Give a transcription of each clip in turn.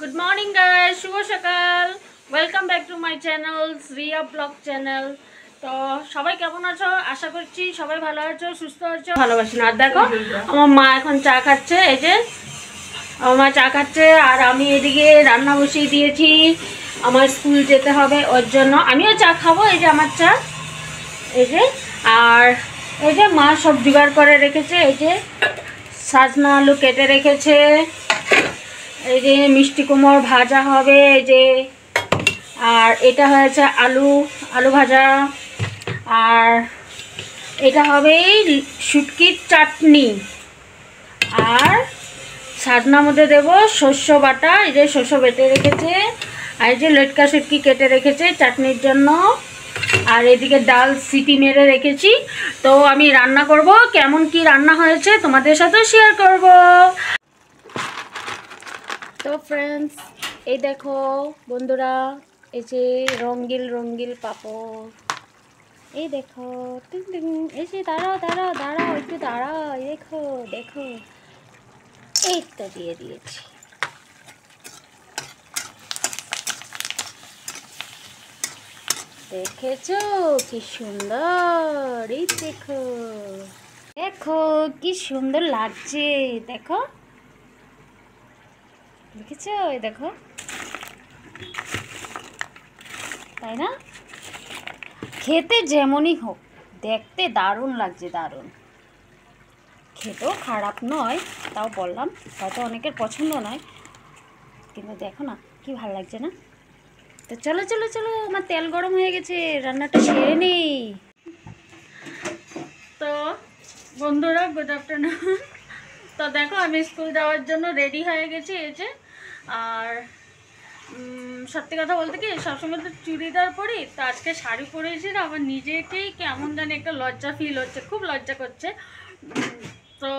Good morning guys, শুভ সকাল। Welcome back to my channel Riya blog channel. তো সবাই কেমন আছো? আশা করছি সবাই ভালো আছো, সুস্থ আছো, ভালোবাসেন। আর দেখো আমার মা এখন চা খাচ্ছে, এই যে আমার মা চা খাচ্ছে আর আমি এদিকে রান্না বসিয়ে দিয়েছি। আমার স্কুল যেতে হবে ওর জন্য আমিও চা খাবো। এই যে আমার চা, এই যে। আর এই যে মা সব জোগাড় করে রেখেছে, এই যে সাজনা আলু কেটে রেখেছে, এই যে মিষ্টি কুমড় ভাজা হবে, এই যে। আর এটা হয়েছে আলু আলু ভাজা। আর এটা হবে শুটকির চাটনি। আর সাজনার মধ্যে দেবো শস্য বাটা, এই যে শস্য বেটে রেখেছে। আর এই যে লটকা শুটকি কেটে রেখেছে চাটনির জন্য। আর এদিকে ডাল সিটি মেরে রেখেছি। তো আমি রান্না করব, কেমন কি রান্না হয়েছে তোমাদের সাথে শেয়ার করব। তো ফ্রেন্ডস, এই দেখো বন্ধুরা, এই যে রঙ্গিল রঙ্গিল পাপড়, এই দেখো টিং টিং। এই যে দাঁড়াও দাঁড়াও দাঁড়াও, একটু দাঁড়াও, দেখো দেখো, এই তো দিয়ে দিয়েছি। দেখেছো কি সুন্দর, এই দেখো দেখো কি সুন্দর লাগছে, দেখো দেখেছো, এই দেখো, তাই না? খেতে যেমনই হোক, দেখতে দারুণ লাগছে, দারুণ। খেতেও খারাপ নয়, তাও বললাম, হয়তো অনেকের পছন্দ নয়, কিন্তু দেখো না কি ভালো লাগছে না। তো চলো চলো চলো, আমার তেল গরম হয়ে গেছে, রান্নাটা সেরে নেই। তো বন্ধুরা, গুড আফটারনুন। তো দেখো আমি স্কুল যাওয়ার জন্য রেডি হয়ে গেছি, এই যে। আর সত্যি কথা বলতে কি, সবসময় তো চুড়িদার পরি, তো আজকে শাড়ি পরেছি না, আমার নিজেকেই কেমন জানি একটা লজ্জা ফিল হচ্ছে, খুব লজ্জা করছে। তো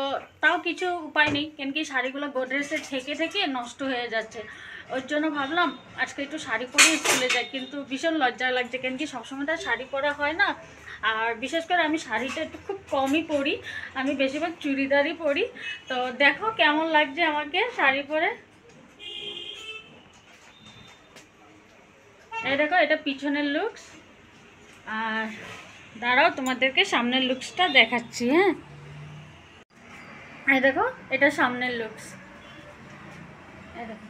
তাও কিছু উপায় নেই, কেন কি শাড়িগুলো গোডরেজে থেকে থেকে নষ্ট হয়ে যাচ্ছে। ওর জন্য ভাবলাম আজকে একটু শাড়ি পরে স্কুলে যাই, কিন্তু ভীষণ লজ্জা লাগছে, কেন কি সবসময় তো শাড়ি পরা হয় না। আর বিশেষ করে আমি শাড়িটা একটু খুব কমই পরি, আমি বেশিরভাগ চুড়িদারই পরি। তো দেখো কেমন লাগছে আমাকে শাড়ি পরে। এই দেখো, এটা পিছনের লুকস। আর দাঁড়াও তোমাদেরকে সামনের লুকসটা দেখাচ্ছি। হ্যাঁ, এই দেখো, এটা সামনের লুকস, এই দেখো।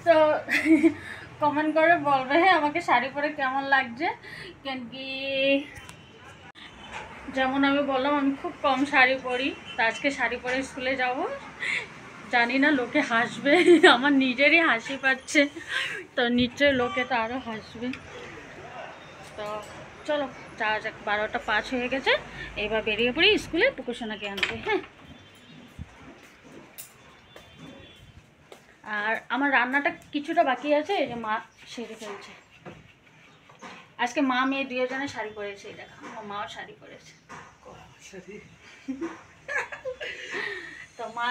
তো কমেন্ট করে বলবে হ্যাঁ আমাকে শাড়ি পরে কেমন লাগছে, কেন কি যেমন আমি বললাম আমি খুব কম শাড়ি পরি, তো আজকে শাড়ি পরে স্কুলে যাব। জানি না লোকে হাসবে, আমার নিজেরই হাসি পাচ্ছে, তো নিশ্চয়ই লোকে তো আরও হাসবে। তো চলো যাওয়া যাক, 12টা 5 হয়ে গেছে, এবার বেরিয়ে পড়ি স্কুলে পুকুসোনাকে আনতে। হ্যাঁ, আর আমার রান্নাটা কিছুটা বাকি আছে, এই যে মা সেরে ফেলছে। আজকে মা মেয়ে দুজনে শাড়ি পরেছে, দেখো আমার মাও শাড়ি পরেছে। তো মা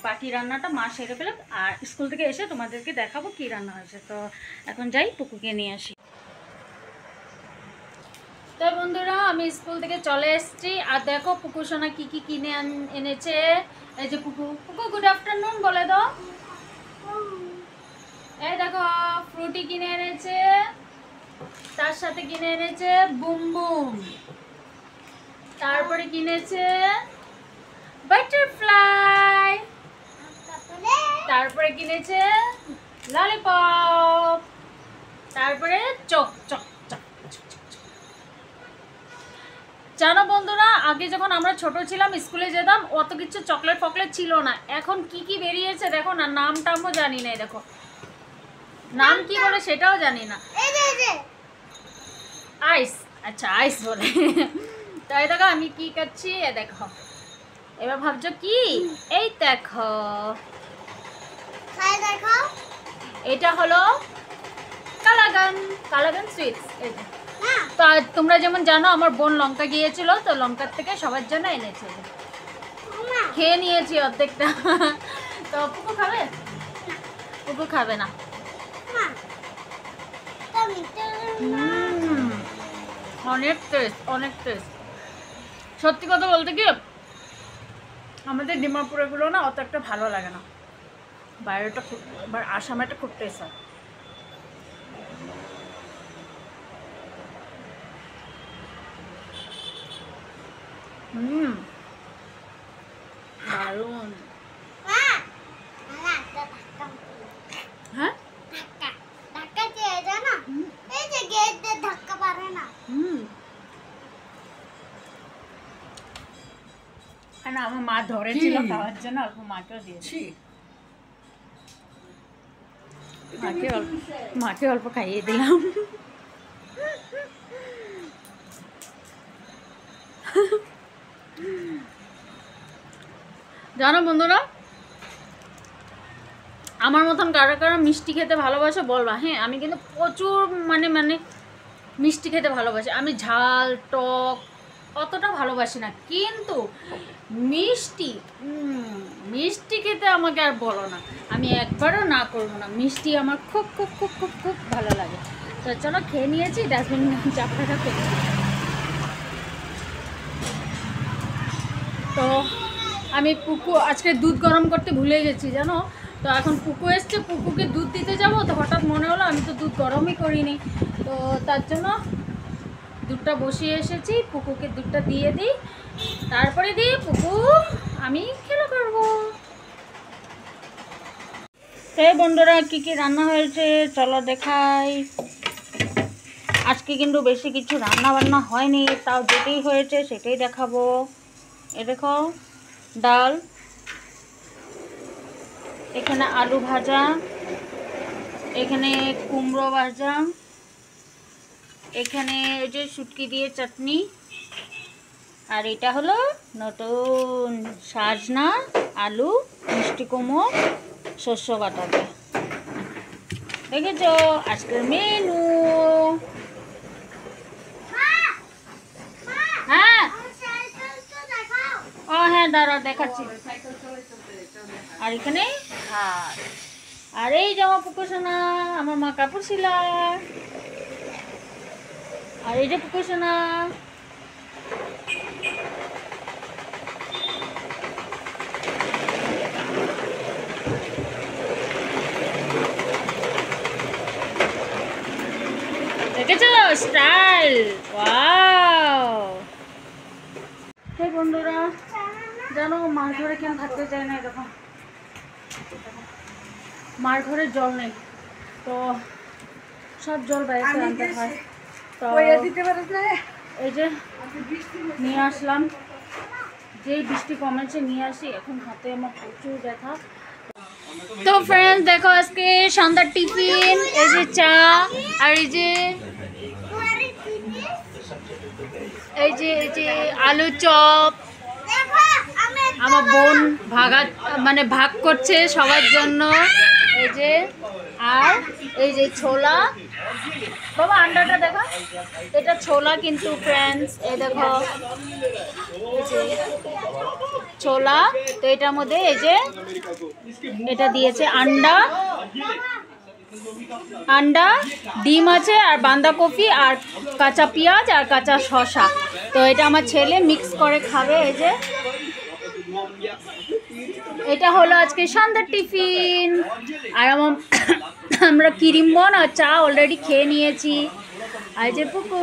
বাকি রান্নাটা মা সেরে ফেলে, আর স্কুল থেকে এসে তোমাদেরকে দেখাবো কি রান্না হয়েছে। তো এখন যাই পুকুকে নিয়ে আসি। তো বন্ধুরা, আমি স্কুল থেকে চলে এসেছি, আর দেখো পুকু সোনা কি কি কিনে এনেছে। এই যে পুকু, পুকু গুড আফটারনুন বলে দাও। এই দেখো ফ্রুটি কিনে এনেছে, তার সাথে কিনে এনেছে বুম বুম, তারপরে কিনেছে বাটারফ্লাই, তারপরে কিনেছে ললিপপ, তারপরে চক চক চক। জানো বন্ধুরা, আগে যখন আমরা ছোট ছিলাম স্কুলে যেতাম, অত কিছু চকলেট ফকলেট ছিল না। এখন কি কি বেরিয়েছে দেখো না, নাম টামও জানি না। দেখো নাম কি বলে সেটাও জানি না। আইস, আচ্ছা আইস বলে। তাই দেখো আমি কি করছি, এ দেখো। এবার ভাবছো কি, এই দেখো, এটা হলো কালাগান, কালাগান সুইটস। এই যে, তো তোমরা যেমন জানো আমার বোন লঙ্কা গিয়েছিল, তো লঙ্কার থেকে সবার জন্য এনেছে, খেয়ে নিয়েছি অর্ধেকটা। তো পুকু খাবে? পুকু খাবে না। অনেক টেস্ট, অনেক টেস্ট। সত্যি কথা বলতে কি আমাদের ডিমাপুরেগুলো না অত একটা ভালো লাগে না, বাইরেটা খুব, আসামেটা খুব টেস্ট হয়। দারুণ। হ্যাঁ না, আমার মা ধরেছিল খাওয়ার জন্য, অল্প মাকেও দিয়েছি, মাকে অল্প খাইয়ে দিলাম। জানো বন্ধুরা, আমার মতন কারা কারা মিষ্টি খেতে ভালোবাসে বলবা। হ্যাঁ, আমি কিন্তু প্রচুর মানে মিষ্টি খেতে ভালোবাসি। আমি ঝাল টক অতটা ভালোবাসি না, কিন্তু মিষ্টি মিষ্টি খেতে আমাকে আর বলো না, আমি একবারও না করবো না। মিষ্টি আমার খুব খুব খুব খুব খুব ভালো লাগে। তো চলো খেয়ে নিয়েছি, ডাস্টবিন চাপটাটা ফেলে। তো আমি পুকু আজকে দুধ গরম করতে ভুলে গেছি জানো। তো এখন পুকু এসছে, পুকুকে দুধ দিতে যাবো, তো হঠাৎ মনে হলো আমি তো দুধ গরমই করিনি, তো তার জন্য দুধটা বসিয়ে এসেছি। পুকুকে দুধটা দিয়ে দিই, তারপরে দিয়ে পুকু আমি খেলা করবো। সেই বন্ধুরা কী কী রান্না হয়েছে চলো দেখাই। আজকে কিন্তু বেশি কিছু রান্না বান্না হয়নি, তাও যেটাই হয়েছে সেটাই দেখাবো। এ দেখো ডাল, এখানে আলু ভাজা, এখানে কুমড়ো ভাজা, এখানে এই যে শুটকি দিয়ে চাটনি, আর এটা হলো নতুন সাজনা আলু মিষ্টি কুমড়ো শস্য বাটা দিয়ে। দেখেছো আজকের মেনু। হ্যাঁ ও হ্যাঁ দাঁড়া দেখাচ্ছি। আর এখানে ভাত, আর এই জামা পুকুরসোনা আমার মা কাপড় ছিলা, আর এই যে পুকুরসোনা। দেখেছো স্টাইল, ওয়াও। হে বন্ধুরা জানো মার ঘরে কেন থাকতে চায় না, এরকম মার ঘরে জল নেই, তো সব জল বাইরে আনতে হয়। তো এই যে নিয়ে আসলাম, যেই বৃষ্টি কমেছে নিয়ে আসি, এখন হাতে আমার প্রচুর ব্যথা। তো ফ্রেন্ডস দেখো আজকে সন্ধ্যার টিফিন, এই যে চা, আর এই যে আলু চপ। আমার বোন ভাগ করছে সবার জন্য। এই যে আর এই যে ছোলা, বাবা আন্ডাটা দেখো, এটা ছোলা কিন্তু ফ্রেন্ডস, এই দেখো এই যে ছোলা। তো এটার মধ্যে এই যে এটা দিয়েছে আন্ডা, ডিম আছে, আর বাঁধাকপি, আর কাঁচা পেঁয়াজ, আর কাঁচা শসা। তো এটা আমার ছেলে মিক্স করে খাবে। এই যে এটা হলো আজকে সন্ধ্যার টিফিন। আর আমরা কিরিমবন আর চা অলরেডি খেয়ে নিয়েছি। আর যে পুকু